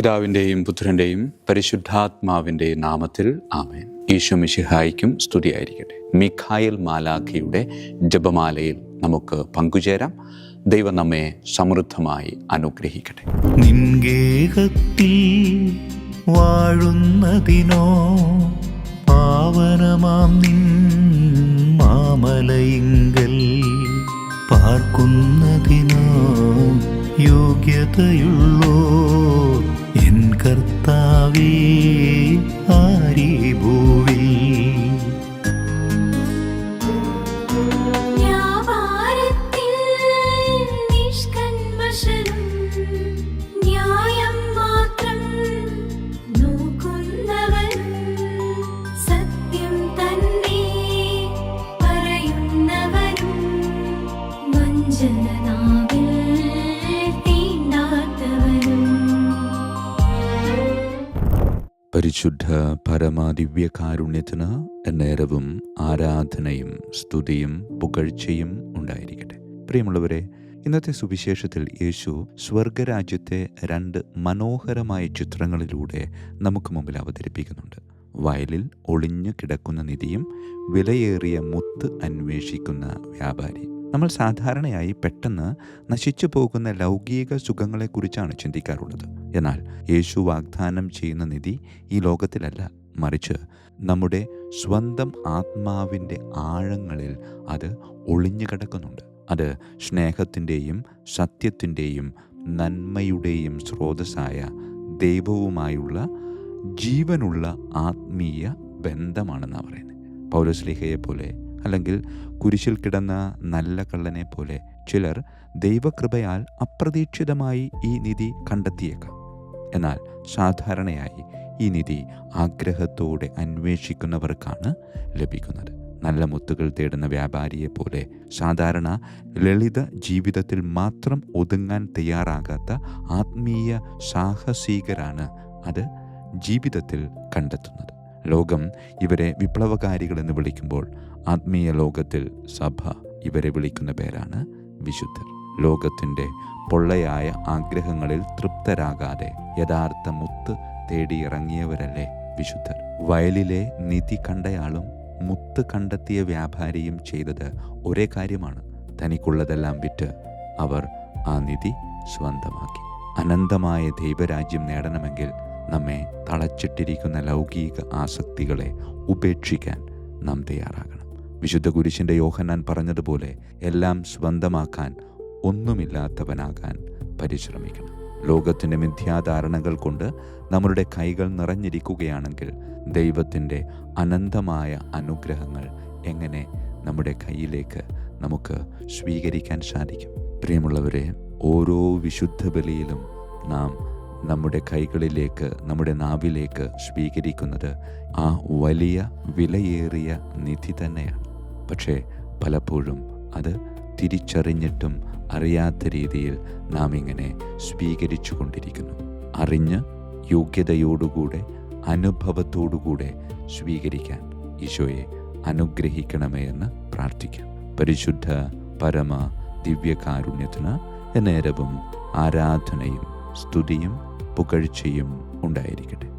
പിതാവിൻ്റെയും പുത്രൻ്റെയും പരിശുദ്ധാത്മാവിൻ്റെയും നാമത്തിൽ ആമേൻ. ഈശോ മിശിഹായ്ക്കും സ്തുതിയായിരിക്കട്ടെ. മിഖായേൽ മാലാഖയുടെ ജപമാലയിൽ നമുക്ക് പങ്കുചേരാം. ദൈവം നമ്മെ സമൃദ്ധമായി അനുഗ്രഹിക്കട്ടെ. നിൻഗേഹത്തിൽ വാഴുന്നതിനോ പാവനമാം നിൻ മാമലയിങ്കൽ പാർക്കുന്നതിനോ യോഗ്യതയുള്ളോ എൻ കർത്താവേ ആരീ ഭൂവിൽ. പരിശുദ്ധ പരമദിവ്യകാരുണ്യത്തിന് എന്നേരവും ആരാധനയും സ്തുതിയും പുകഴ്ചയും ഉണ്ടായിരിക്കട്ടെ. പ്രിയമുള്ളവരെ, ഇന്നത്തെ സുവിശേഷത്തിൽ യേശു സ്വർഗരാജ്യത്തെ രണ്ട് മനോഹരമായ ചിത്രങ്ങളിലൂടെ നമുക്ക് മുമ്പിൽ അവതരിപ്പിക്കുന്നുണ്ട്. വയലിൽ ഒളിഞ്ഞു കിടക്കുന്ന നിധിയും വിലയേറിയ മുത്ത് അന്വേഷിക്കുന്ന വ്യാപാരി. നമ്മൾ സാധാരണയായി പെട്ടെന്ന് നശിച്ചു പോകുന്ന ലൗകിക സുഖങ്ങളെക്കുറിച്ചാണ് ചിന്തിക്കാറുള്ളത്. എന്നാൽ യേശു വാഗ്ദാനം ചെയ്യുന്ന നിധി ഈ ലോകത്തിലല്ല, മറിച്ച് നമ്മുടെ സ്വന്തം ആത്മാവിൻ്റെ ആഴങ്ങളിൽ അത് ഒളിഞ്ഞു കിടക്കുന്നുണ്ട്. അത് സ്നേഹത്തിൻ്റെയും സത്യത്തിൻ്റെയും നന്മയുടെയും സ്രോതസ്സായ ദൈവവുമായുള്ള ജീവനുള്ള ആത്മീയ ബന്ധമാണെന്നാണ് പറയുന്നത്. പൗലോസ്ലീഹയെ പോലെ അല്ലെങ്കിൽ കുരിശിൽ കിടന്ന നല്ല കള്ളനെ പോലെ ചിലർ ദൈവകൃപയാൽ അപ്രതീക്ഷിതമായി ഈ നിധി കണ്ടെത്തിയേക്കാം. എന്നാൽ സാധാരണയായി ഈ നിധി ആഗ്രഹത്തോടെ അന്വേഷിക്കുന്നവർക്കാണ് ലഭിക്കുന്നത്. നല്ല മുത്തുകൾ തേടുന്ന വ്യാപാരിയെ പോലെ സാധാരണ ലളിത ജീവിതത്തിൽ മാത്രം ഒതുങ്ങാൻ തയ്യാറാകാത്ത ആത്മീയ സാഹസികരാണ് അത് ജീവിതത്തിൽ കണ്ടെത്തുന്നത്. ലോകം ഇവരെ വിപ്ലവകാരികളെന്ന് വിളിക്കുമ്പോൾ ആത്മീയ ലോകത്തിൽ സഭ ഇവരെ വിളിക്കുന്ന പേരാണ് വിശുദ്ധർ. ലോകത്തിൻ്റെ പൊള്ളയായ ആഗ്രഹങ്ങളിൽ തൃപ്തരാകാതെ യഥാർത്ഥ മുത്ത് തേടിയിറങ്ങിയവരല്ലേ വിശുദ്ധർ. വയലിലെ നിധി കണ്ടയാളും മുത്ത് കണ്ടെത്തിയ വ്യാപാരിയും ചെയ്തത് ഒരേ കാര്യമാണ്. തനിക്കുള്ളതെല്ലാം വിറ്റ് അവർ ആ നിധി സ്വന്തമാക്കി. അനന്തമായ ദൈവരാജ്യം നേടണമെങ്കിൽ നമ്മെ തളച്ചിട്ടിരിക്കുന്ന ലൗകിക ആസക്തികളെ ഉപേക്ഷിക്കാൻ നാം തയ്യാറാകണം. വിശുദ്ധ കുരിശിൻ്റെ യോഹന്നാൻ പറഞ്ഞതുപോലെ എല്ലാം സ്വന്തമാക്കാൻ ഒന്നുമില്ലാത്തവനാകാൻ പരിശ്രമിക്കണം. ലോകത്തിൻ്റെ മിഥ്യാധാരണകൾ കൊണ്ട് നമ്മളുടെ കൈകൾ നിറഞ്ഞിരിക്കുകയാണെങ്കിൽ ദൈവത്തിൻ്റെ അനന്തമായ അനുഗ്രഹങ്ങൾ എങ്ങനെ നമ്മുടെ കയ്യിലേക്ക് നമുക്ക് സ്വീകരിക്കാൻ സാധിക്കും? പ്രിയമുള്ളവരെ, ഓരോ വിശുദ്ധ ബലിയിലും നാം നമ്മുടെ കൈകളിലേക്ക്, നമ്മുടെ നാവിലേക്ക് സ്വീകരിക്കുന്നത് ആ വലിയ വിലയേറിയ നിധി തന്നെയാണ്. പക്ഷേ പലപ്പോഴും അത് തിരിച്ചറിഞ്ഞിട്ടും അറിയാത്ത രീതിയിൽ നാം ഇങ്ങനെ സ്വീകരിച്ചു കൊണ്ടിരിക്കുന്നു. അറിഞ്ഞ് യോഗ്യതയോടുകൂടെ അനുഭവത്തോടുകൂടെ സ്വീകരിക്കാൻ ഈശോയെ അനുഗ്രഹിക്കണമേ എന്ന് പ്രാർത്ഥിക്കാം. പരിശുദ്ധ പരമ ദിവ്യകാരുണ്യത്തിന് എന്നേരവും ആരാധനയും സ്തുതിയും പുകഴ്ചയും ഉണ്ടായിരിക്കട്ടെ.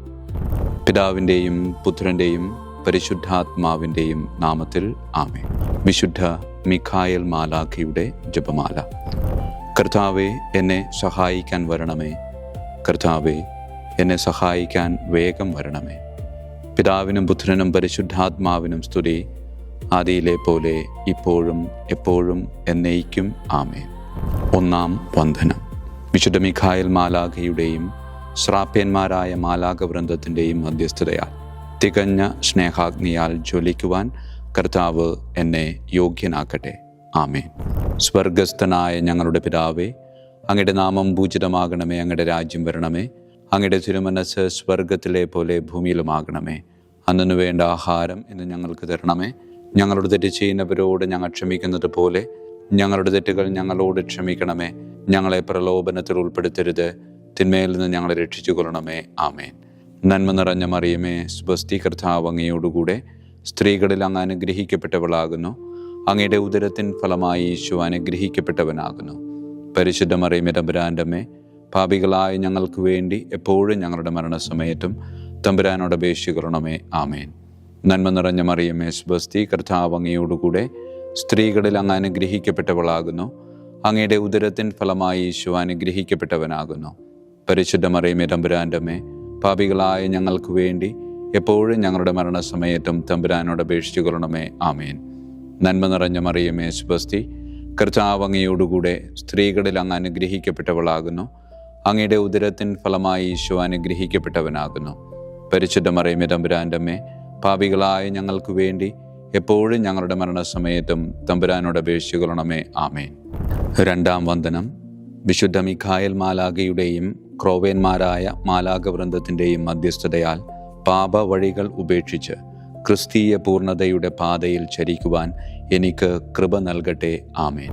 പിതാവിൻ്റെയും പുത്രൻ്റെയും പരിശുദ്ധാത്മാവിൻ്റെയും നാമത്തിൽ ആമേൻ. വിശുദ്ധ മിഖായേൽ മാലാഖയുടെ ജപമാല. കർത്താവേ, എന്നെ സഹായിക്കാൻ വരണമേ. കർത്താവേ, എന്നെ സഹായിക്കാൻ വേഗം വരണമേ. പിതാവിനും പുത്രനും പരിശുദ്ധാത്മാവിനും സ്തുതി, ആദിയിലെ പോലെ ഇപ്പോഴും എപ്പോഴും എന്നേക്കും ആമേൻ. ഒന്നാം വന്ദനം. വിശുദ്ധ മിഖായേൽ മാലാഖയുടെയും ശ്രാപ്യന്മാരായ മാലാഖവൃന്ദത്തിൻ്റെയും മധ്യസ്ഥതയാൽ തികഞ്ഞ സ്നേഹാഗ്നിയാൽ ജ്വലിക്കുവാൻ കർത്താവ് എന്നെ യോഗ്യനാക്കട്ടെ. ആമേൻ. സ്വർഗസ്ഥനായ ഞങ്ങളുടെ പിതാവേ, അങ്ങയുടെ നാമം പൂജിതമാകണമേ. അങ്ങയുടെ രാജ്യം വരണമേ. അങ്ങയുടെ തിരുമനസ്സ് സ്വർഗത്തിലെ പോലെ ഭൂമിയിലുമാകണമേ. അന്നു വേണ്ട ആഹാരം ഇന്ന് ഞങ്ങൾക്ക് തരണമേ. ഞങ്ങളോട് തെറ്റ് ചെയ്യുന്നവരോട് ഞങ്ങൾ ക്ഷമിക്കുന്നത് പോലെ ഞങ്ങളുടെ തെറ്റുകൾ ഞങ്ങളോട് ക്ഷമിക്കണമേ. ഞങ്ങളെ പ്രലോഭനത്തിൽ ഉൾപ്പെടുത്തരുത്, തിന്മയിൽ നിന്ന് ഞങ്ങളെ രക്ഷിച്ചു കൊള്ളണമേ. ആമേൻ. നന്മ നിറഞ്ഞ മറിയമേ, സ്വസ്തി, കർത്താവ് അങ്ങയോടുകൂടെ സ്ത്രീകളിൽ അങ്ങ് അനുഗ്രഹിക്കപ്പെട്ടവളാകുന്നു. അങ്ങയുടെ ഉദരത്തിൻ ഫലമായി ഈശോ അനുഗ്രഹിക്കപ്പെട്ടവനാകുന്നു. പരിശുദ്ധ മറിയമേ, തമ്പുരാൻ്റെ അമ്മേ, പാപികളായ ഞങ്ങൾക്ക് വേണ്ടി എപ്പോഴും ഞങ്ങളുടെ മരണസമയത്തും തമ്പുരാനോട് അപേക്ഷിക്കണമേ. ആമേൻ. നന്മ നിറഞ്ഞ മറിയമേ, സ്വസ്തി, കർത്താവ് അങ്ങയോടുകൂടെ സ്ത്രീകളിൽ അങ്ങ് അനുഗ്രഹിക്കപ്പെട്ടവളാകുന്നു. അങ്ങയുടെ ഉദരത്തിൻ ഫലമായി ഈശോ അനുഗ്രഹിക്കപ്പെട്ടവനാകുന്നു. പരിശുദ്ധ മറിയമേ, തമ്പുരാൻ്റെ അമ്മേ, പാപികളായ ഞങ്ങൾക്ക് വേണ്ടി എപ്പോഴും ഞങ്ങളുടെ മരണസമയത്തും തമ്പുരാനോട് അപേക്ഷിച്ചുകൊള്ളണമേ. ആമേൻ. നന്മ നിറഞ്ഞ മറിയമേ, സ്വസ്തി, കർത്താവ് അങ്ങയോടുകൂടെ സ്ത്രീകളിൽ അങ്ങ് അനുഗ്രഹിക്കപ്പെട്ടവളാകുന്നു. അങ്ങയുടെ ഉദരത്തിൻ ഫലമായി ഈശോ അനുഗ്രഹിക്കപ്പെട്ടവനാകുന്നു. പരിശുദ്ധ മറിയമേ, തമ്പുരാൻ്റെ അമ്മേ, പാപികളായ ഞങ്ങൾക്ക് വേണ്ടി എപ്പോഴും ഞങ്ങളുടെ മരണസമയത്തും തമ്പുരാനോട് അപേക്ഷിച്ചുകൊള്ളണമേ. ആമേൻ. രണ്ടാം വന്ദനം. വിശുദ്ധ മിഖായേൽ മാലാഖയുടെയും ക്രോവേന്മാരായ മാലാഖവൃന്ദത്തിൻ്റെയും മധ്യസ്ഥതയാൽ പാപ വഴികൾ ഉപേക്ഷിച്ച് ക്രിസ്തീയ പൂർണ്ണതയുടെ പാതയിൽ ചരിക്കുവാൻ എനിക്ക് കൃപ നൽകട്ടെ. ആമേൻ.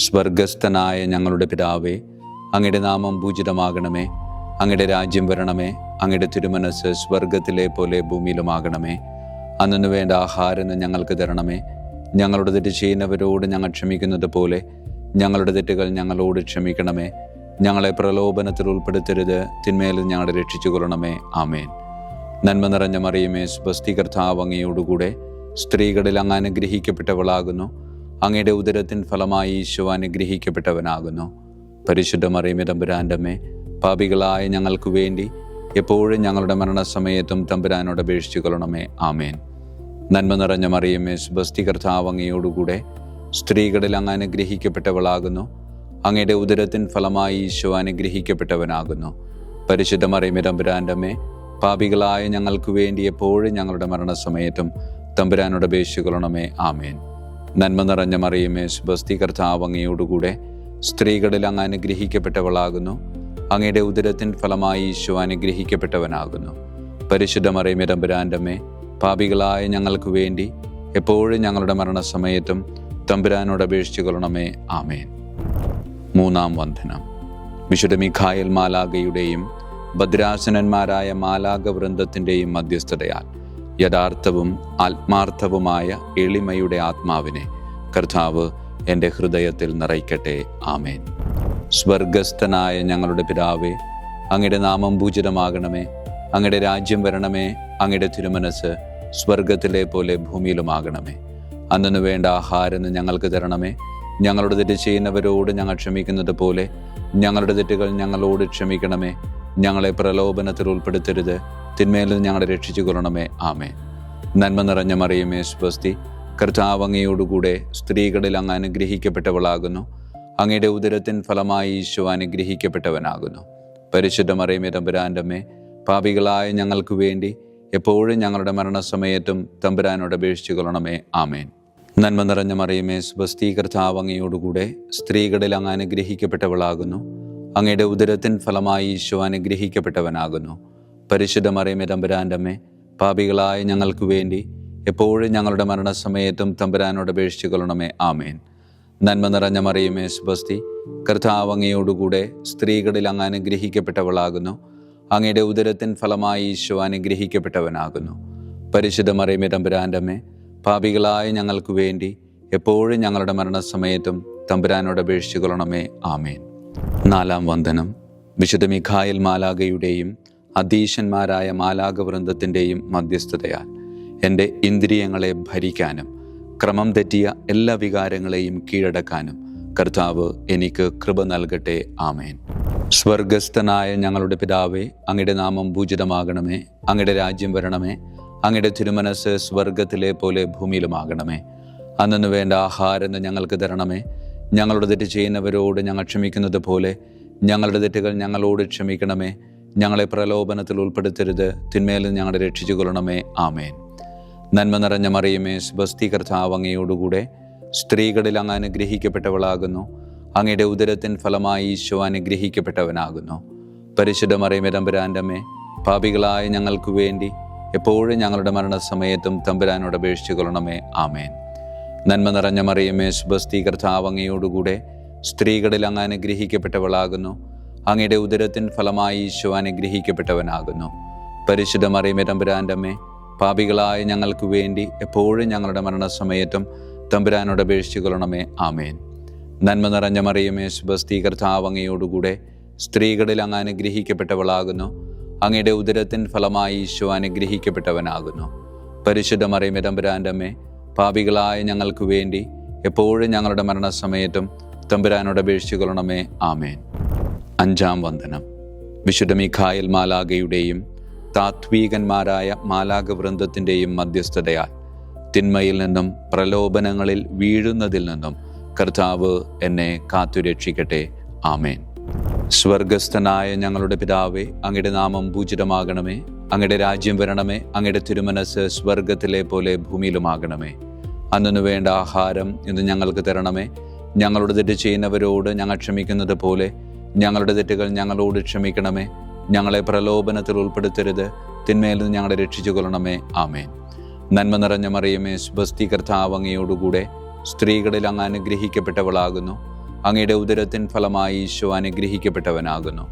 സ്വർഗസ്ഥനായ ഞങ്ങളുടെ പിതാവേ, അങ്ങയുടെ നാമം പൂജിതമാകണമേ. അങ്ങയുടെ രാജ്യം വരണമേ. അങ്ങയുടെ തിരുമനസ് സ്വർഗത്തിലെ പോലെ ഭൂമിയിലുമാകണമേ. അന്നു വേണ്ട ആഹാരം ഞങ്ങൾക്ക് തരണമേ. ഞങ്ങളുടെ തെറ്റ് ചെയ്യുന്നവരോട് ഞങ്ങൾ ക്ഷമിക്കുന്നത് പോലെ ഞങ്ങളുടെ തെറ്റുകൾ ഞങ്ങളോട് ക്ഷമിക്കണമേ. ഞങ്ങളെ പ്രലോഭനത്തിൽ ഉൾപ്പെടുത്തരുത്, തിന്മയിൽ ഞങ്ങളെ രക്ഷിച്ചുകൊള്ളണമേ. ആമേൻ. നന്മ നിറഞ്ഞ മറിയമേ, സ്വസ്തി, കർത്താവ് അങ്ങയോടുകൂടെ സ്ത്രീകളിൽ അങ്ങ് അനുഗ്രഹിക്കപ്പെട്ടവളാകുന്നു. അങ്ങയുടെ ഉദരത്തിൻ ഫലമായി ഈശോ അനുഗ്രഹിക്കപ്പെട്ടവനാകുന്നു. പരിശുദ്ധ മറിയമേ, തമ്പുരാൻ്റെ അമ്മേ, പാപികളായ ഞങ്ങൾക്ക് വേണ്ടി എപ്പോഴും ഞങ്ങളുടെ മരണസമയത്തും തമ്പുരാനോട് അപേക്ഷിച്ചുകൊള്ളണമേ. ആമേൻ. നന്മ നിറഞ്ഞ മറിയമേ, സ്വസ്തി, കർത്താവ് അങ്ങയോടുകൂടെ സ്ത്രീകളിൽ അങ്ങ് അനുഗ്രഹിക്കപ്പെട്ടവളാകുന്നു. അങ്ങയുടെ ഉദരത്തിൻ ഫലമായി ഈശോ അനുഗ്രഹിക്കപ്പെട്ടവനാകുന്നു. പരിശുദ്ധ മറിയമേ, തമ്പുരാൻ്റെ അമ്മേ, പാപികളായ ഞങ്ങൾക്ക് വേണ്ടി എപ്പോഴും ഞങ്ങളുടെ മരണസമയത്തും തമ്പുരാനോട് അപേക്ഷിച്ചുകൊള്ളണമേ. ആമേൻ. നന്മ നിറഞ്ഞ മറിയമേ, സ്വസ്തി, കർത്താവ് അങ്ങയോടുകൂടെ സ്ത്രീകളിൽ അങ്ങ് അനുഗ്രഹിക്കപ്പെട്ടവളാകുന്നു. അങ്ങയുടെ ഉദരത്തിൻ ഫലമായി ഈശോ അനുഗ്രഹിക്കപ്പെട്ടവനാകുന്നു. പരിശുദ്ധ മറിയമേ, തമ്പുരാൻ്റെ അമ്മേ, പാപികളായ ഞങ്ങൾക്ക് വേണ്ടി എപ്പോഴും ഞങ്ങളുടെ മരണസമയത്തും തമ്പുരാനോട് അപേക്ഷിച്ചുകൊള്ളണമേ. ആമേൻ. മൂന്നാം വന്ദനം. വിശുദ്ധ മിഖായേൽ മാലാഖയുടെയും ഭദ്രാസനന്മാരായ മാലാഖവൃന്ദത്തിൻ്റെയും മധ്യസ്ഥതയാൽ യഥാർത്ഥവും ആത്മാർത്ഥവുമായ എളിമയുടെ ആത്മാവിനെ കർത്താവ് എൻ്റെ ഹൃദയത്തിൽ നിറയ്ക്കട്ടെ. ആമേൻ. സ്വർഗസ്ഥനായ ഞങ്ങളുടെ പിതാവേ, അങ്ങയുടെ നാമം പൂജിതമാകണമേ. അങ്ങയുടെ രാജ്യം വരണമേ. അങ്ങയുടെ തിരുമനസ് സ്വർഗത്തിലെ പോലെ ഭൂമിയിലുമാകണമേ. അന്നു വേണ്ട ആഹാരം ഞങ്ങൾക്ക് തരണമേ. ഞങ്ങളുടെ തെറ്റ് ചെയ്യുന്നവരോട് ഞങ്ങൾ ക്ഷമിക്കുന്നത് പോലെ ഞങ്ങളുടെ തെറ്റുകൾ ഞങ്ങളോട് ക്ഷമിക്കണമേ. ഞങ്ങളെ പ്രലോഭനത്തിൽ ഉൾപ്പെടുത്തരുത്, തിന്മയിൽ ഞങ്ങളെ രക്ഷിച്ചുകൊള്ളണമേ. ആമേൻ. നന്മ നിറഞ്ഞ മറിയമേ, സ്വസ്തി, കർത്താവ് അങ്ങയോടുകൂടെ സ്ത്രീകളിൽ അങ്ങ് അനുഗ്രഹിക്കപ്പെട്ടവളാകുന്നു. അങ്ങയുടെ ഉദരത്തിൻ ഫലമായി ഈശോ അനുഗ്രഹിക്കപ്പെട്ടവനാകുന്നു. പരിശുദ്ധ മറിയമേ, തമ്പുരാൻ്റെ അമ്മേ, പാപികളായ ഞങ്ങൾക്ക് വേണ്ടി എപ്പോഴും ഞങ്ങളുടെ മരണസമയത്തും തമ്പുരാനോട് അപേക്ഷിച്ചുകൊള്ളണമേ. ആമേൻ. നന്മ നിറഞ്ഞ മറിയമേ, സ്വസ്തി, കർത്താവ് അങ്ങയോടുകൂടെ സ്ത്രീകളിൽ അങ്ങ് അനുഗ്രഹിക്കപ്പെട്ടവളാകുന്നു. അങ്ങയുടെ ഉദരത്തിൻ ഫലമായി ഈശോ അനുഗ്രഹിക്കപ്പെട്ടവനാകുന്നു. പരിശുദ്ധ മറിയമേ, തമ്പുരാൻ്റെ അമ്മേ, പാപികളായ ഞങ്ങൾക്ക് വേണ്ടി എപ്പോഴും ഞങ്ങളുടെ മരണസമയത്തും തമ്പുരാനോട് അപേക്ഷിച്ചുകൊള്ളണമേ. ആമേൻ. നന്മ നിറഞ്ഞ മറിയമേ, സ്വസ്തി, കർത്താവ് അങ്ങയോടുകൂടെ സ്ത്രീകളിൽ അങ്ങ് അനുഗ്രഹിക്കപ്പെട്ടവളാകുന്നു. അങ്ങയുടെ ഉദരത്തിൻ ഫലമായി ഈശോ അനുഗ്രഹിക്കപ്പെട്ടവനാകുന്നു. പരിശുദ്ധ മറിയമേ, തമ്പുരാൻ്റെ അമ്മേ, പാപികളായ ഞങ്ങൾക്ക് വേണ്ടി എപ്പോഴും ഞങ്ങളുടെ മരണസമയത്തും തമ്പുരാനോട് അപേക്ഷിച്ചുകൊള്ളണമേ. ആമേൻ. നാലാം വന്ദനം. വിശുദ്ധ മിഖായേൽ മാലാഖയുടെയും അധീശന്മാരായ മാലാഖവൃന്ദത്തിൻ്റെയും മധ്യസ്ഥതയാൽ എൻ്റെ ഇന്ദ്രിയങ്ങളെ ഭരിക്കാനും ക്രമം തെറ്റിയ എല്ലാ വികാരങ്ങളെയും കീഴടക്കാനും കർത്താവ് എനിക്ക് കൃപ നൽകട്ടെ. ആമേൻ. സ്വർഗസ്ഥനായ ഞങ്ങളുടെ പിതാവേ, അങ്ങയുടെ നാമം പൂജിതമാകണമേ. അങ്ങയുടെ രാജ്യം വരണമേ. അങ്ങയുടെ തിരുമനസ് സ്വർഗത്തിലെ പോലെ ഭൂമിയിലുമാകണമേ. അന്നു വേണ്ട ആഹാരം ഞങ്ങൾക്ക് തരണമേ. ഞങ്ങളുടെ തെറ്റ് ചെയ്യുന്നവരോട് ഞങ്ങൾ ക്ഷമിക്കുന്നത് പോലെ ഞങ്ങളുടെ തെറ്റുകൾ ഞങ്ങളോട് ക്ഷമിക്കണമേ. ഞങ്ങളെ പ്രലോഭനത്തിൽ ഉൾപ്പെടുത്തരുത്, തിന്മയിൽ ഞങ്ങളെ രക്ഷിച്ചുകൊള്ളണമേ. ആമേൻ. നന്മ നിറഞ്ഞ മറിയമേ, സ്വസ്തി, കർത്താവ് അങ്ങയോടുകൂടെ സ്ത്രീകളിൽ അങ്ങ് അനുഗ്രഹിക്കപ്പെട്ടവളാകുന്നു. അങ്ങയുടെ ഉദരത്തിൻ ഫലമായി ഈശോ അനുഗ്രഹിക്കപ്പെട്ടവനാകുന്നു. പരിശുദ്ധ മറിയമേ, തമ്പുരാൻ്റെ അമ്മേ, പാപികളായ ഞങ്ങൾക്ക് വേണ്ടി എപ്പോഴും ഞങ്ങളുടെ മരണസമയത്തും തമ്പുരാനോട് അപേക്ഷിച്ചുകൊള്ളണമേ. ആമേൻ. നന്മ നിറഞ്ഞ മറിയമേ, സ്വസ്തി, കർത്താവ് അങ്ങയോടുകൂടെ സ്ത്രീകളിൽ അങ്ങ് അനുഗ്രഹിക്കപ്പെട്ടവളാകുന്നു. അങ്ങയുടെ ഉദരത്തിൻ ഫലമായി ഈശോ അനുഗ്രഹിക്കപ്പെട്ടവനാകുന്നു. പരിശുദ്ധ മറിയമേ, തമ്പുരാൻ്റെ അമ്മേ, പാപികളായ ഞങ്ങൾക്ക് വേണ്ടി എപ്പോഴും ഞങ്ങളുടെ മരണസമയത്തും തമ്പുരാനോട് അപേക്ഷിച്ചുകൊള്ളണമേ. ആമേൻ. നന്മ നിറഞ്ഞ മറിയമേ, സ്വസ്തി, കർത്താവ് അങ്ങയോടുകൂടെ സ്ത്രീകളിൽ അങ്ങ് അനുഗ്രഹിക്കപ്പെട്ടവളാകുന്നു. അങ്ങയുടെ ഉദരത്തിൻ ഫലമായി ഈശോ അനുഗ്രഹിക്കപ്പെട്ടവനാകുന്നു. പരിശുദ്ധ മറിയമേ തമ്പുരാൻ്റെ അമ്മേ, പാപികളായ ഞങ്ങൾക്ക് വേണ്ടി എപ്പോഴും ഞങ്ങളുടെ മരണസമയത്തും തമ്പുരാനോട് അപേക്ഷിച്ചുകൊള്ളണമേ. ആമേൻ. അഞ്ചാം വന്ദനം. വിശുദ്ധ മിഖായേൽ മാലാഖയുടെയും താത്വീകന്മാരായ മാലാഖ വൃന്ദത്തിൻ്റെയും മധ്യസ്ഥതയാൽ തിന്മയിൽ നിന്നും പ്രലോഭനങ്ങളിൽ വീഴുന്നതിൽ നിന്നും കർത്താവ് എന്നെ കാത്തുരക്ഷിക്കട്ടെ. ആമേൻ. സ്വർഗസ്ഥനായ ഞങ്ങളുടെ പിതാവേ, അങ്ങയുടെ നാമം പൂജിതമാകണമേ. അങ്ങയുടെ രാജ്യം വരണമേ. അങ്ങയുടെ തിരുമനസ് സ്വർഗത്തിലെ പോലെ ഭൂമിയിലുമാകണമേ. അന്നു വേണ്ട ആഹാരം ഇന്ന് ഞങ്ങൾക്ക് തരണമേ. ഞങ്ങളുടെ തെറ്റ് ചെയ്യുന്നവരോട് ഞങ്ങൾ ക്ഷമിക്കുന്നത് പോലെ ഞങ്ങളുടെ തെറ്റുകൾ ഞങ്ങളോട് ക്ഷമിക്കണമേ. ഞങ്ങളെ പ്രലോഭനത്തിൽ ഉൾപ്പെടുത്തരുത്, തിന്മയിൽ നിന്ന് ഞങ്ങളെ രക്ഷിച്ചു കൊള്ളണമേ. ആമേൻ. നന്മ നിറഞ്ഞ മറിയമേ, സ്വസ്തി, കർത്താവ് അങ്ങയോടുകൂടെ സ്ത്രീകളിൽ അങ്ങ് അനുഗ്രഹിക്കപ്പെട്ടവളാകുന്നു. അങ്ങയുടെ ഉദരത്തിൻ ഫലമായി ഈശോ അനുഗ്രഹിക്കപ്പെട്ടവനാകുന്നു.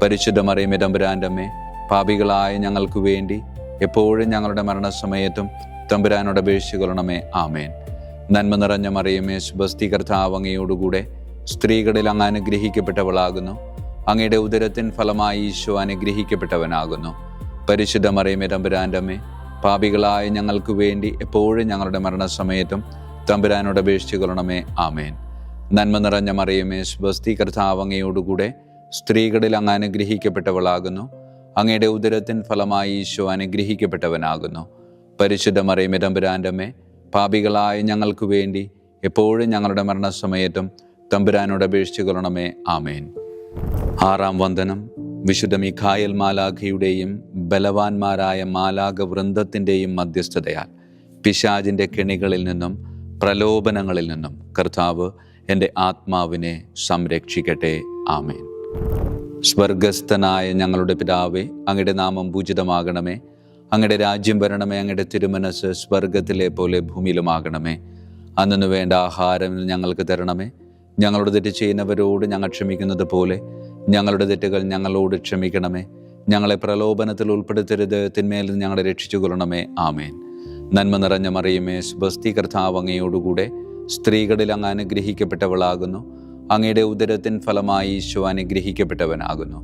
പരിശുദ്ധ മറിയമേ തമ്പുരാൻ്റെ അമ്മേ, പാപികളായ ഞങ്ങൾക്ക് വേണ്ടി എപ്പോഴും ഞങ്ങളുടെ മരണസമയത്തും തമ്പുരാനോട് അപേക്ഷിച്ചുകൊള്ളണമേ. ആമേൻ. നന്മ നിറഞ്ഞ മറിയമേ, സ്വസ്തി, കർത്താവ് അങ്ങയോടുകൂടെ സ്ത്രീകളിൽ അങ്ങ് അനുഗ്രഹിക്കപ്പെട്ടവളാകുന്നു. അങ്ങയുടെ ഉദരത്തിൻ ഫലമായി ഈശോ അനുഗ്രഹിക്കപ്പെട്ടവനാകുന്നു. പരിശുദ്ധ മറിയമേ തമ്പുരാൻ്റെ അമ്മേ, പാപികളായ ഞങ്ങൾക്ക് വേണ്ടി എപ്പോഴും ഞങ്ങളുടെ മരണസമയത്തും തമ്പുരാനോട് അപേക്ഷിച്ചുകൊള്ളണമേ. ആമേൻ. നന്മ നിറഞ്ഞ മറിയമേ, സ്വസ്തി, കർത്താവ് അങ്ങയോടുകൂടെ സ്ത്രീകളിൽ അങ്ങ് അനുഗ്രഹിക്കപ്പെട്ടവളാകുന്നു. അങ്ങയുടെ ഉദരത്തിൻ ഫലമായി ഈശോ അനുഗ്രഹിക്കപ്പെട്ടവനാകുന്നു. പരിശുദ്ധ മറിയമേ തമ്പുരാൻ്റെ അമ്മേ, പാപികളായ ഞങ്ങൾക്ക് വേണ്ടി എപ്പോഴും ഞങ്ങളുടെ മരണസമയത്തും തമ്പുരാനോട് അപേക്ഷിച്ചുകൊള്ളണമേ. ആമേൻ. ആറാം വന്ദനം. വിശുദ്ധ മിഖായേൽ മാലാഖയുടെയും ബലവാന്മാരായ മാലാഖ വൃന്ദത്തിൻ്റെയും മധ്യസ്ഥതയാൽ പിശാചിൻ്റെ കെണികളിൽ നിന്നും പ്രലോഭനങ്ങളിൽ നിന്നും കർത്താവ് എൻ്റെ ആത്മാവിനെ സംരക്ഷിക്കട്ടെ. ആമേൻ. സ്വർഗസ്ഥനായ ഞങ്ങളുടെ പിതാവേ, അങ്ങയുടെ നാമം പൂജിതമാകണമേ. അങ്ങയുടെ രാജ്യം വരണമേ. അങ്ങയുടെ തിരുമനസ് സ്വർഗത്തിലെ പോലെ ഭൂമിയിലുമാകണമേ. അന്നു വേണ്ട ആഹാരം ഞങ്ങൾക്ക് തരണമേ. ഞങ്ങളുടെ തെറ്റ് ചെയ്യുന്നവരോട് ഞങ്ങൾ ക്ഷമിക്കുന്നത് പോലെ ഞങ്ങളുടെ തെറ്റുകൾ ഞങ്ങളോട് ക്ഷമിക്കണമേ. ഞങ്ങളെ പ്രലോഭനത്തിൽ ഉൾപ്പെടുത്തരുത്, തിന്മയിൽ നിന്ന് ഞങ്ങളെ രക്ഷിച്ചു കൊള്ളണമേ. ആമേൻ. നന്മ നിറഞ്ഞ മറിയമേ, സ്വസ്തി, കർത്താവ് അങ്ങയോടുകൂടെ സ്ത്രീകളിൽ അങ്ങ് അനുഗ്രഹിക്കപ്പെട്ടവളാകുന്നു. അങ്ങയുടെ ഉദരത്തിൻ ഫലമായി ഈശോ അനുഗ്രഹിക്കപ്പെട്ടവനാകുന്നു.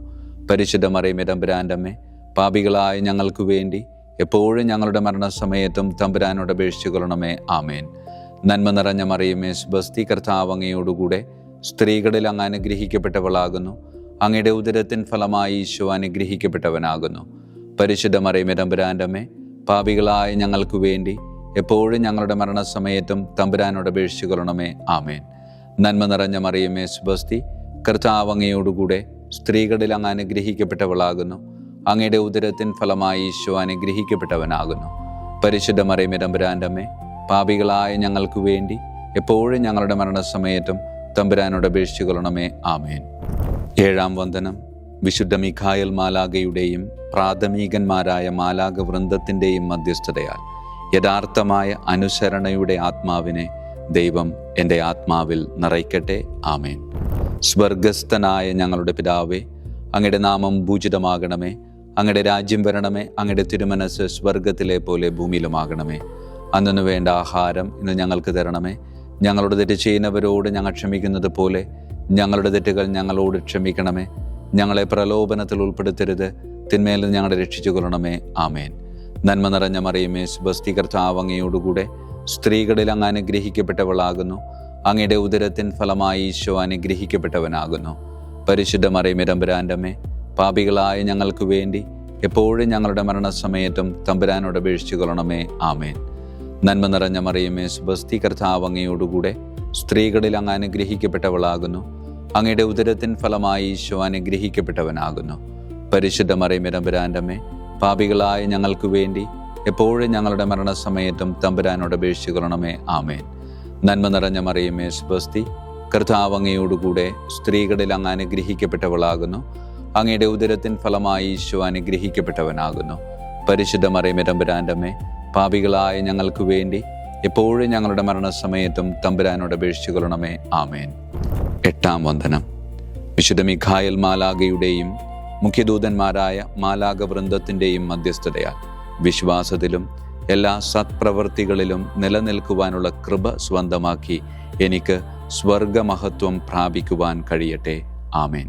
പരിശുദ്ധ മറിയമേ തമ്പുരാൻ്റെ അമ്മേ, പാപികളായ ഞങ്ങൾക്ക് വേണ്ടി എപ്പോഴും ഞങ്ങളുടെ മരണസമയത്തും തമ്പുരാനോട് അപേക്ഷിച്ചുകൊള്ളണമേ. ആമേൻ. നന്മ നിറഞ്ഞ മറിയമേ, സ്വസ്തി, കർത്താവ് അങ്ങയോടുകൂടെ സ്ത്രീകളിൽ അങ്ങ് അനുഗ്രഹിക്കപ്പെട്ടവളാകുന്നു. അങ്ങയുടെ ഉദരത്തിൻ ഫലമായി ഈശോ അനുഗ്രഹിക്കപ്പെട്ടവനാകുന്നു. പരിശുദ്ധ മറിയമേ തമ്പുരാൻ്റെ അമ്മേ, പാപികളായ ഞങ്ങൾക്ക് വേണ്ടി എപ്പോഴും ഞങ്ങളുടെ മരണസമയത്തും തമ്പുരാനോട് അപേക്ഷിച്ചുകൊള്ളണമേ. ആമേൻ. നന്മ നിറഞ്ഞ മറിയമേ, സ്വസ്തി, കർത്താവ് അങ്ങയോടുകൂടെ സ്ത്രീകളിൽ അങ്ങ് അനുഗ്രഹിക്കപ്പെട്ടവളാകുന്നു. അങ്ങയുടെ ഉദരത്തിൻ ഫലമായി ഈശോ അനുഗ്രഹിക്കപ്പെട്ടവനാകുന്നു. പരിശുദ്ധ മറിയമേ തമ്പുരാൻ്റെ അമ്മേ, പാപികളായ ഞങ്ങൾക്ക് വേണ്ടി എപ്പോഴും ഞങ്ങളുടെ മരണസമയത്തും തമ്പുരാനോട് അപേക്ഷിച്ചുകൊള്ളണമേ. ആമേൻ. ഏഴാം വന്ദനം. വിശുദ്ധ മിഖായേൽ മാലാഖയുടെയും പ്രാഥമികന്മാരായ മാലാഖ വൃന്ദത്തിൻ്റെയും മധ്യസ്ഥതയാൽ യഥാർത്ഥമായ അനുസരണയുടെ ആത്മാവിനെ ദൈവം എൻ്റെ ആത്മാവിൽ നിറയ്ക്കട്ടെ. ആമേൻ. സ്വർഗസ്ഥനായ ഞങ്ങളുടെ പിതാവേ, അങ്ങയുടെ നാമം പൂജിതമാകണമേ. അങ്ങയുടെ രാജ്യം വരണമേ. അങ്ങയുടെ തിരുമനസ് സ്വർഗത്തിലെ പോലെ ഭൂമിയിലുമാകണമേ. അന്നു വേണ്ട ആഹാരം ഇന്ന് ഞങ്ങൾക്ക് തരണമേ. ഞങ്ങളുടെ തെറ്റ് ചെയ്യുന്നവരോട് ഞങ്ങൾ ക്ഷമിക്കുന്നത് പോലെ ഞങ്ങളുടെ തെറ്റുകൾ ഞങ്ങളോട് ക്ഷമിക്കണമേ. ഞങ്ങളെ പ്രലോഭനത്തിൽ ഉൾപ്പെടുത്തരുത്, തിന്മയിൽ നിന്ന് ഞങ്ങളെ രക്ഷിച്ചു കൊള്ളണമേ. ആമേൻ. നന്മ നിറഞ്ഞ മറിയമേ, സ്വസ്തി, കർത്താവ് അങ്ങയോടുകൂടെ സ്ത്രീകളിൽ അങ്ങ് അനുഗ്രഹിക്കപ്പെട്ടവളാകുന്നു. അങ്ങയുടെ ഉദരത്തിൻ ഫലമായി ഈശോ അനുഗ്രഹിക്കപ്പെട്ടവനാകുന്നു. പരിശുദ്ധ മറിയമേ തമ്പുരാൻ്റെ അമ്മേ, പാപികളായ ഞങ്ങൾക്ക് വേണ്ടി എപ്പോഴും ഞങ്ങളുടെ മരണസമയത്തും തമ്പുരാനോട് അപേക്ഷിച്ചു കൊള്ളണമേ. ആമേൻ. നന്മ നിറഞ്ഞ മറിയമേ, സ്വസ്തി, കർത്താവ് അങ്ങയോടുകൂടെ സ്ത്രീകളിൽ അങ്ങ് അനുഗ്രഹിക്കപ്പെട്ടവളാകുന്നു. അങ്ങയുടെ ഉദരത്തിൻ ഫലമായി ഈശോ അനുഗ്രഹിക്കപ്പെട്ടവനാകുന്നു. പരിശുദ്ധ മറിയമേ തമ്പുരാൻ്റെ അമ്മേ, പാപികളായ ഞങ്ങൾക്ക് വേണ്ടി എപ്പോഴും ഞങ്ങളുടെ മരണസമയത്തും തമ്പുരാനോട് അപേക്ഷിച്ചു കൊള്ളണമേ. ആമേൻ. നന്മ നിറഞ്ഞ മറിയമേ, സ്വസ്തി, കർത്താവ് അങ്ങയോടുകൂടെ സ്ത്രീകളിൽ അങ്ങ് അനുഗ്രഹിക്കപ്പെട്ടവളാകുന്നു. അങ്ങയുടെ ഉദരത്തിൻ ഫലമായി ഈശോ അനുഗ്രഹിക്കപ്പെട്ടവനാകുന്നു. പരിശുദ്ധ മറിയമേ തമ്പുരാൻ്റെ അമ്മേ, പാപികളായ ഞങ്ങൾക്ക് വേണ്ടി എപ്പോഴും ഞങ്ങളുടെ മരണസമയത്തും തമ്പുരാനോട് അപേക്ഷിച്ചു കൊള്ളണമേ. ആമേൻ. എട്ടാം വന്ദനം. വിശുദ്ധ മിഖായേൽ മാലാഖയുടെയും മുഖ്യദൂതന്മാരായ മാലാഖ വൃന്ദത്തിൻ്റെയും മധ്യസ്ഥതയാൽ വിശ്വാസത്തിലും എല്ലാ സത്പ്രവൃത്തികളിലും നിലനിൽക്കുവാനുള്ള കൃപ സ്വന്തമാക്കി എനിക്ക് സ്വർഗമഹത്വം പ്രാപിക്കുവാൻ കഴിയട്ടെ. ആമേൻ.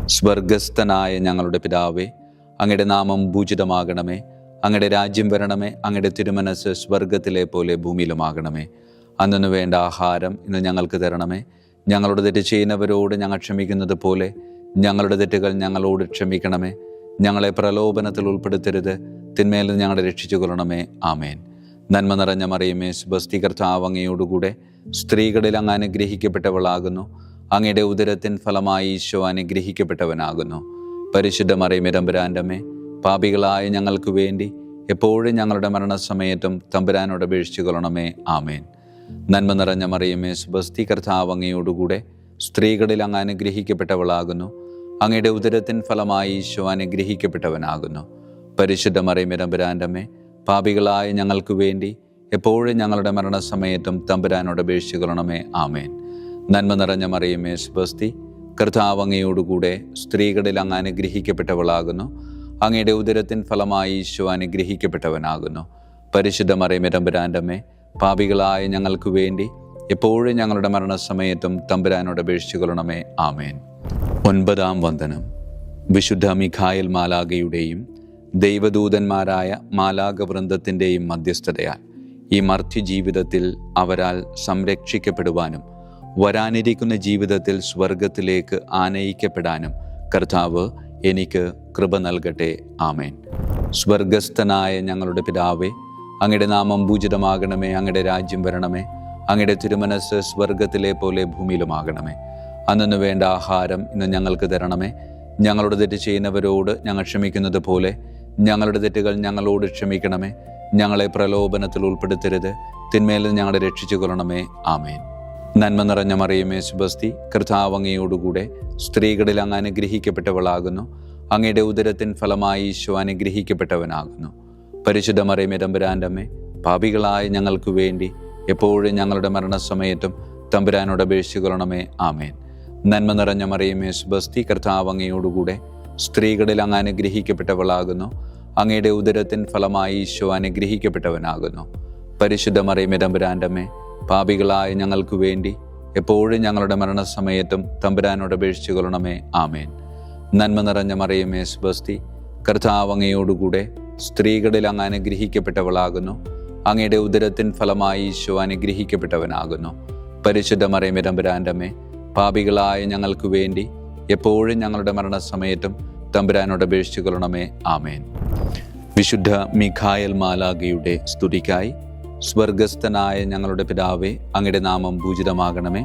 സ്വർഗസ്ഥനായ ഞങ്ങളുടെ പിതാവേ, അങ്ങയുടെ നാമം പൂജിതമാകണമേ. അങ്ങയുടെ രാജ്യം വരണമേ. അങ്ങയുടെ തിരുമനസ് സ്വർഗത്തിലെ പോലെ ഭൂമിയിലുമാകണമേ. അന്നു വേണ്ട ആഹാരം ഇന്ന് ഞങ്ങൾക്ക് തരണമേ. ഞങ്ങളുടെ തെറ്റ് ചെയ്യുന്നവരോട് ഞങ്ങൾ ക്ഷമിക്കുന്നത് പോലെ ഞങ്ങളുടെ തെറ്റുകൾ ഞങ്ങളോട് ക്ഷമിക്കണമേ. ഞങ്ങളെ പ്രലോഭനത്തിൽ ഉൾപ്പെടുത്തരുത്, തിന്മയിൽ നിന്ന് ഞങ്ങളെ രക്ഷിച്ചു കൊള്ളണമേ. ആമേൻ. നന്മ നിറഞ്ഞ മറിയമേ, സ്വസ്തി, കർത്താവ് അങ്ങയോടുകൂടെ സ്ത്രീകളിൽ അങ്ങ് അനുഗ്രഹിക്കപ്പെട്ടവളാകുന്നു. അങ്ങയുടെ ഉദരത്തിൻ ഫലമായി ഈശോ അനുഗ്രഹിക്കപ്പെട്ടവനാകുന്നു. പരിശുദ്ധ മറിയമേ, തമ്പുരാന്റെ അമ്മേ, പാപികളായ ഞങ്ങൾക്ക് വേണ്ടി എപ്പോഴും ഞങ്ങളുടെ മരണസമയത്തും തമ്പുരാനോട് അപേക്ഷിച്ചു കൊള്ളണമേ. ആമേൻ. നന്മ നിറഞ്ഞ മറിയമേ, സ്വസ്തി, കർത്താവ് അങ്ങയോടുകൂടെ സ്ത്രീകളിൽ അങ്ങ് അനുഗ്രഹിക്കപ്പെട്ടവളാകുന്നു. അങ്ങയുടെ ഉദരത്തിൻ ഫലമായി ഈശോ അനുഗ്രഹിക്കപ്പെട്ടവനാകുന്നു. പരിശുദ്ധ മറിയമേ, തമ്പുരാന്റെ അമ്മേ, പാപികളായ ഞങ്ങൾക്ക് വേണ്ടി എപ്പോഴും ഞങ്ങളുടെ മരണസമയത്തും തമ്പുരാനോട് അപേക്ഷിച്ചു കൊള്ളണമേ. ആമേൻ. നന്മ നിറഞ്ഞ മറിയമേ, സ്വസ്തി, കർത്താവ് അങ്ങയോടുകൂടെ സ്ത്രീകളിൽ അങ്ങ് അനുഗ്രഹിക്കപ്പെട്ടവളാകുന്നു. അങ്ങയുടെ ഉദരത്തിൻ ഫലമായി ഈശോ അനുഗ്രഹിക്കപ്പെട്ടവനാകുന്നു. പരിശുദ്ധ മറിയമേ, തമ്പുരാന്റെ അമ്മേ, പാപികളായ ഞങ്ങൾക്ക് വേണ്ടി എപ്പോഴും ഞങ്ങളുടെ മരണസമയത്തും തമ്പുരാനോട് അപേക്ഷിച്ചു കൊള്ളണമേ. ആമേൻ. 9-ാം വന്ദനം. വിശുദ്ധ മിഖായേൽ മാലാഖയുടെയും ദൈവദൂതന്മാരായ മാലാഖവൃന്ദത്തിൻ്റെയും മധ്യസ്ഥതയാൽ ഈ മർത്യ ജീവിതത്തിൽ അവരാൽ സംരക്ഷിക്കപ്പെടുവാനും വരാനിരിക്കുന്ന ജീവിതത്തിൽ സ്വർഗത്തിലേക്ക് ആനയിക്കപ്പെടാനും കർത്താവ് എനിക്ക് കൃപ നൽകട്ടെ. ആമേൻ. സ്വർഗസ്ഥനായ ഞങ്ങളുടെ പിതാവേ, അങ്ങയുടെ നാമം പൂജിതമാകണമേ. അങ്ങയുടെ രാജ്യം വരണമേ. അങ്ങയുടെ തിരുമനസ് സ്വർഗത്തിലെ പോലെ ഭൂമിയിലുമാകണമേ. അന്നു വേണ്ട ആഹാരം ഇന്ന് ഞങ്ങൾക്ക് തരണമേ. ഞങ്ങളുടെ തെറ്റ് ചെയ്യുന്നവരോട് ഞങ്ങൾ ക്ഷമിക്കുന്നത് പോലെ ഞങ്ങളുടെ തെറ്റുകൾ ഞങ്ങളോട് ക്ഷമിക്കണമേ. ഞങ്ങളെ പ്രലോഭനത്തിൽ ഉൾപ്പെടുത്തരുത്, തിന്മയിൽ നിന്ന് ഞങ്ങളെ രക്ഷിച്ചു കൊള്ളണമേ. ആമേൻ. നന്മ നിറഞ്ഞ മറിയമേ, സ്വസ്തി, കർത്താവ് അങ്ങയോടുകൂടെ സ്ത്രീകളിൽ അങ്ങ് അനുഗ്രഹിക്കപ്പെട്ടവളാകുന്നു. അങ്ങയുടെ ഉദരത്തിൻ ഫലമായി ഈശോ അനുഗ്രഹിക്കപ്പെട്ടവനാകുന്നു. പരിശുദ്ധ മറിയമേ, തമ്പുരാന്റെ അമ്മേ, പാപികളായ ഞങ്ങൾക്ക് വേണ്ടി എപ്പോഴും ഞങ്ങളുടെ മരണസമയത്തും തമ്പുരാനോട് അപേക്ഷിച്ചു കൊള്ളണമേ. ആമേൻ. നന്മ നിറഞ്ഞ മറിയമേ, സ്വസ്തി, കർത്താവ് അങ്ങയോടുകൂടെ സ്ത്രീകളിൽ അങ്ങ് അനുഗ്രഹിക്കപ്പെട്ടവളാകുന്നു. അങ്ങയുടെ ഉദരത്തിൻ ഫലമായി ഈശോ അനുഗ്രഹിക്കപ്പെട്ടവനാകുന്നു. പരിശുദ്ധ മറിയമേ, തമ്പുരാന്റെ അമ്മേ, പാപികളായ ഞങ്ങൾക്ക് വേണ്ടി എപ്പോഴും ഞങ്ങളുടെ മരണസമയത്തും തമ്പുരാനോട് അപേക്ഷിച്ചു കൊള്ളണമേ. ആമേൻ. നന്മ നിറഞ്ഞ മറിയമേ, സ്വസ്തി, കർത്താവ് അങ്ങയോടുകൂടെ സ്ത്രീകളിൽ അങ്ങ് അനുഗ്രഹിക്കപ്പെട്ടവളാകുന്നു. അങ്ങയുടെ ഉദരത്തിൻ ഫലമായി ഈശോ അനുഗ്രഹിക്കപ്പെട്ടവനാകുന്നു. പരിശുദ്ധ മറിയമേ, തമ്പുരാന്റെ അമ്മേ, പാപികളായ ഞങ്ങൾക്ക് വേണ്ടി എപ്പോഴും ഞങ്ങളുടെ മരണസമയത്തും തമ്പുരാനോട് അപേക്ഷിച്ചു കൊള്ളണമേ. ആമേൻ. വിശുദ്ധ മിഖായേൽ മാലാഖയുടെ സ്തുതിക്കായി. സ്വർഗസ്ഥനായ ഞങ്ങളുടെ പിതാവേ, അങ്ങയുടെ നാമം പൂജിതമാകണമേ.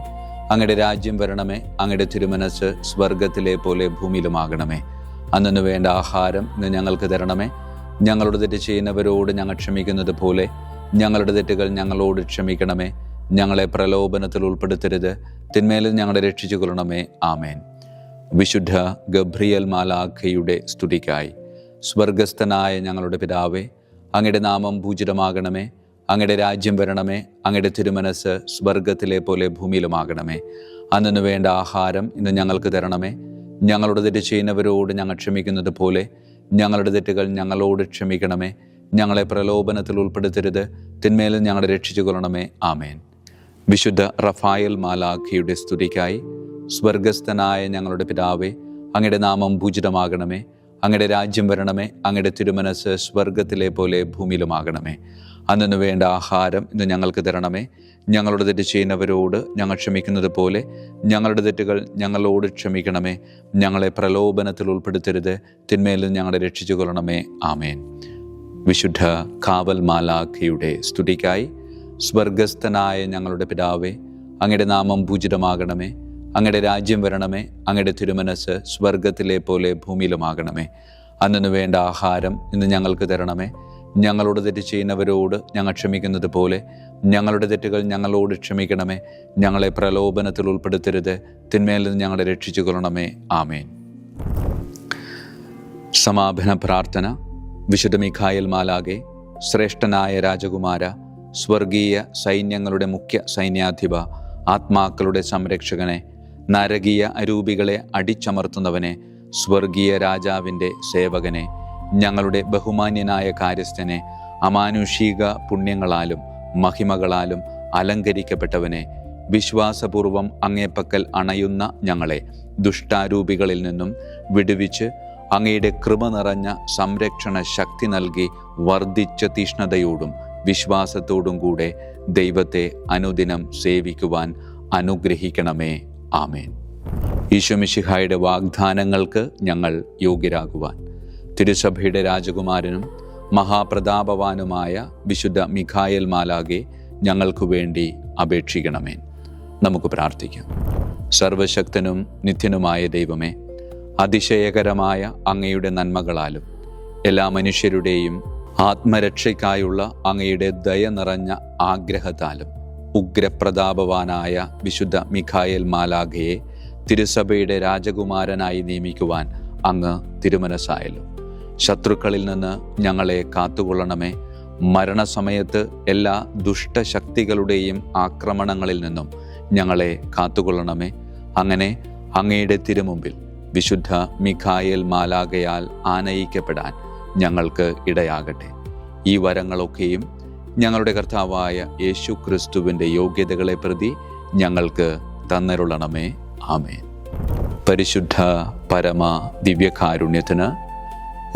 അങ്ങയുടെ രാജ്യം വരണമേ. അങ്ങയുടെ തിരുമനസ് സ്വർഗത്തിലെ പോലെ ഭൂമിയിലുമാകണമേ. അന്നു വേണ്ട ആഹാരം ഇന്ന് ഞങ്ങൾക്ക് തരണമേ. ഞങ്ങളുടെ തെറ്റ് ചെയ്യുന്നവരോട് ഞങ്ങൾ ക്ഷമിക്കുന്നത് പോലെ ഞങ്ങളുടെ തെറ്റുകൾ ഞങ്ങളോട് ക്ഷമിക്കണമേ. ഞങ്ങളെ പ്രലോഭനത്തിൽ ഉൾപ്പെടുത്തരുത്, തിന്മയിൽ ഞങ്ങളെ രക്ഷിച്ചു കൊള്ളണമേ. ആമേൻ. വിശുദ്ധ ഗബ്രിയേൽ മാലാഖയുടെ സ്തുതിക്കായി. സ്വർഗസ്ഥനായ ഞങ്ങളുടെ പിതാവേ, അങ്ങയുടെ നാമം പൂജിതമാകണമേ. അങ്ങയുടെ രാജ്യം വരണമേ. അങ്ങയുടെ തിരുമനസ് സ്വർഗത്തിലെ പോലെ ഭൂമിയിലുമാകണമേ. അന്നു വേണ്ട ആഹാരം ഇന്ന് ഞങ്ങൾക്ക് തരണമേ. ഞങ്ങളുടെ തെറ്റ് ചെയ്യുന്നവരോട് ഞങ്ങൾ ക്ഷമിക്കുന്നത് പോലെ ഞങ്ങളുടെ തെറ്റുകൾ ഞങ്ങളോട് ക്ഷമിക്കണമേ. ഞങ്ങളെ പ്രലോഭനത്തിൽ ഉൾപ്പെടുത്തരുത്, തിന്മയിൽ ഞങ്ങളെ രക്ഷിച്ചു കൊള്ളണമേ. ആമേൻ. വിശുദ്ധ റഫായേൽ മാലാഖയുടെ സ്തുതിക്കായി. സ്വർഗസ്ഥനായ ഞങ്ങളുടെ പിതാവേ, അങ്ങയുടെ നാമം പൂജിതമാകണമേ. അങ്ങയുടെ രാജ്യം വരണമേ. അങ്ങയുടെ തിരുമനസ് സ്വർഗത്തിലെ പോലെ ഭൂമിയിലുമാകണമേ. അന്നു വേണ്ട ആഹാരം ഇന്ന് ഞങ്ങൾക്ക് തരണമേ. ഞങ്ങളുടെ തെറ്റ് ചെയ്യുന്നവരോട് ഞങ്ങൾ ക്ഷമിക്കുന്നത് പോലെ ഞങ്ങളുടെ തെറ്റുകൾ ഞങ്ങളോട് ക്ഷമിക്കണമേ. ഞങ്ങളെ പ്രലോഭനത്തിൽ ഉൾപ്പെടുത്തരുത്, തിന്മയിൽ ഞങ്ങളെ രക്ഷിച്ചു കൊള്ളണമേ. ആമേൻ. വിശുദ്ധ കാവൽ മാലാഖയുടെ സ്തുതിക്കായി. സ്വർഗസ്ഥനായ ഞങ്ങളുടെ പിതാവേ, അങ്ങയുടെ നാമം പൂജിതമാകണമേ. അങ്ങയുടെ രാജ്യം വരണമേ. അങ്ങയുടെ തിരുമനസ് സ്വർഗത്തിലെ പോലെ ഭൂമിയിലുമാകണമേ. അന്നു വേണ്ട ആഹാരം ഇന്ന് ഞങ്ങൾക്ക് തരണമേ. ഞങ്ങളോട് തെറ്റ് ചെയ്യുന്നവരോട് ഞങ്ങൾ ക്ഷമിക്കുന്നത് പോലെ ഞങ്ങളുടെ തെറ്റുകൾ ഞങ്ങളോട് ക്ഷമിക്കണമേ. ഞങ്ങളെ പ്രലോഭനത്തിൽ ഉൾപ്പെടുത്തരുത്, തിന്മയിൽ നിന്ന് ഞങ്ങളെ രക്ഷിച്ചു കൊള്ളണമേ. ആമേൻ. സമാപന പ്രാർത്ഥന. വിശുദ്ധ മിഖായേൽ മാലാഖേ, ശ്രേഷ്ഠനായ രാജകുമാര, സ്വർഗീയ സൈന്യങ്ങളുടെ മുഖ്യ സൈന്യാധിപ, ആത്മാക്കളുടെ സംരക്ഷകനെ, നരകീയ അരൂപികളെ അടിച്ചമർത്തുന്നവനെ, സ്വർഗീയ രാജാവിൻ്റെ സേവകനെ, ഞങ്ങളുടെ ബഹുമാന്യനായ കാര്യസ്ഥനെ, അമാനുഷിക പുണ്യങ്ങളാലും മഹിമകളാലും അലങ്കരിക്കപ്പെട്ടവനെ, വിശ്വാസപൂർവം അങ്ങേപ്പക്കൽ അണയുന്ന ഞങ്ങളെ ദുഷ്ടാരൂപികളിൽ നിന്നും വിടുവിച്ച് അങ്ങയുടെ കൃപ നിറഞ്ഞ സംരക്ഷണ ശക്തി നൽകി വർദ്ധിച്ച തീഷ്ണതയോടും വിശ്വാസത്തോടും കൂടെ ദൈവത്തെ അനുദിനം സേവിക്കുവാൻ അനുഗ്രഹിക്കണമേ. ആമേൻ. ഈശോ മിശിഹായുടെ വാഗ്ദാനങ്ങൾക്ക് ഞങ്ങൾ യോഗ്യരാകുവാൻ തിരുസഭയുടെ രാജകുമാരനും മഹാപ്രതാപവാനുമായ വിശുദ്ധ മിഖായേൽ മാലാഖെ ഞങ്ങൾക്ക് വേണ്ടി അപേക്ഷിക്കണമേ. നമുക്ക് പ്രാർത്ഥിക്കാം. സർവശക്തനും നിത്യനുമായ ദൈവമേ, അതിശയകരമായ അങ്ങയുടെ നന്മകളാലും എല്ലാ മനുഷ്യരുടെയും ആത്മരക്ഷയ്ക്കായുള്ള അങ്ങയുടെ ദയ നിറഞ്ഞ ആഗ്രഹത്താലും ഉഗ്രപ്രതാപവാനായ വിശുദ്ധ മിഖായേൽ മാലാഖയെ തിരുസഭയുടെ രാജകുമാരനായി നിയമിക്കുവാൻ അങ്ങ് തിരുമനസ്സായല്ലോ. ശത്രുക്കളിൽ നിന്ന് ഞങ്ങളെ കാത്തുകൊള്ളണമേ. മരണസമയത്ത് എല്ലാ ദുഷ്ടശക്തികളുടെയും ആക്രമണങ്ങളിൽ നിന്നും ഞങ്ങളെ കാത്തുകൊള്ളണമേ. അങ്ങനെ അങ്ങയുടെ തിരുമുമ്പിൽ വിശുദ്ധ മിഖായേൽ മാലാഖയാൽ ആനയിക്കപ്പെടാൻ ഞങ്ങൾക്ക് ഇടയാകട്ടെ. ഈ വരങ്ങളൊക്കെയും ഞങ്ങളുടെ കർത്താവായ യേശു ക്രിസ്തുവിൻ്റെ യോഗ്യതകളെ പ്രതി ഞങ്ങൾക്ക് തന്നരുളണമേ. ആമേൻ. പരിശുദ്ധ പരമ ദിവ്യകാരുണ്യത്തിന്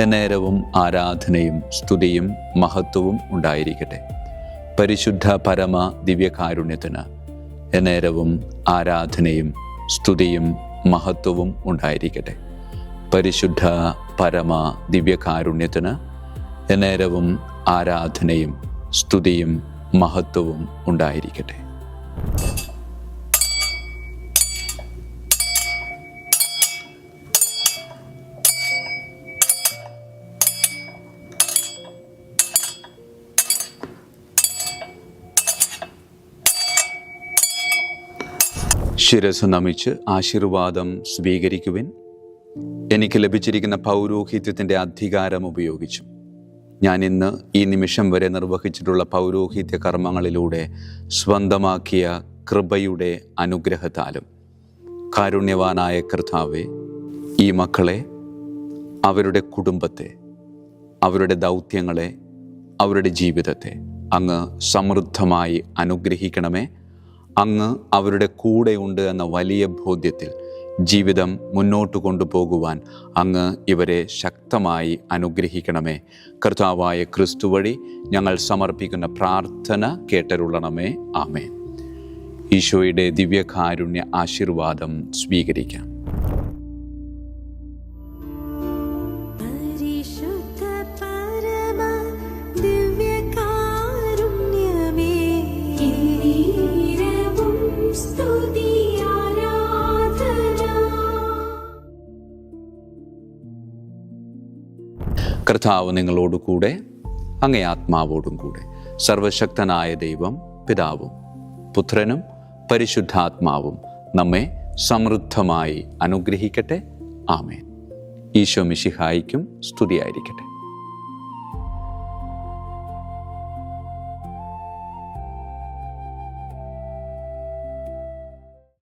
എന്നേരവും ആരാധനയും സ്തുതിയും മഹത്വവും ഉണ്ടായിരിക്കട്ടെ. പരിശുദ്ധ പരമ ദിവ്യകാരുണ്യത്തിന് എന്നേരവും ആരാധനയും സ്തുതിയും മഹത്വവും ഉണ്ടായിരിക്കട്ടെ. പരിശുദ്ധ പരമ ദിവ്യകാരുണ്യത്തിന് എന്നേരവും ആരാധനയും സ്തുതിയും മഹത്വവും ഉണ്ടായിരിക്കട്ടെ. ശിരസ് നമിച്ച് ആശീർവാദം സ്വീകരിക്കുവിൻ. എനിക്ക് ലഭിച്ചിരിക്കുന്ന പൗരോഹിത്യത്തിൻ്റെ അധികാരം ഉപയോഗിച്ചും ഞാൻ ഇന്ന് ഈ നിമിഷം വരെ നിർവഹിച്ചിട്ടുള്ള പൗരോഹിത്യ കർമ്മങ്ങളിലൂടെ സ്വന്തമാക്കിയ കൃപയുടെ അനുഗ്രഹത്താലും കാരുണ്യവാനായ കർത്താവേ, ഈ മക്കളെ, അവരുടെ കുടുംബത്തെ, അവരുടെ ദൗത്യങ്ങളെ, അവരുടെ ജീവിതത്തെ അങ്ങ് സമൃദ്ധമായി അനുഗ്രഹിക്കണമേ. അങ്ങ് അവരുടെ കൂടെയുണ്ട് എന്ന വലിയ ബോധ്യത്തിൽ ജീവിതം മുന്നോട്ട് കൊണ്ടുപോകുവാൻ അങ്ങ് ഇവരെ ശക്തമായി അനുഗ്രഹിക്കണമേ. കർത്താവായ ക്രിസ്തു വഴി ഞങ്ങൾ സമർപ്പിക്കുന്ന പ്രാർത്ഥന കേട്ടരുളണമേ. ആമേൻ. ഈശോയുടെ ദിവ്യകാരുണ്യ ആശീർവാദം സ്വീകരിക്കാം. കർത്താവ് നിങ്ങളോട് കൂടെ, അങ്ങേ ആത്മാവോടും കൂടെ. സർവശക്തനായ ദൈവം പിതാവും പുത്രനും പരിശുദ്ധാത്മാവും നമ്മെ സമൃദ്ധമായി അനുഗ്രഹിക്കട്ടെ. ആമേൻ. ഈശോ മിശിഹായിക്കും സ്തുതിയായിരിക്കട്ടെ.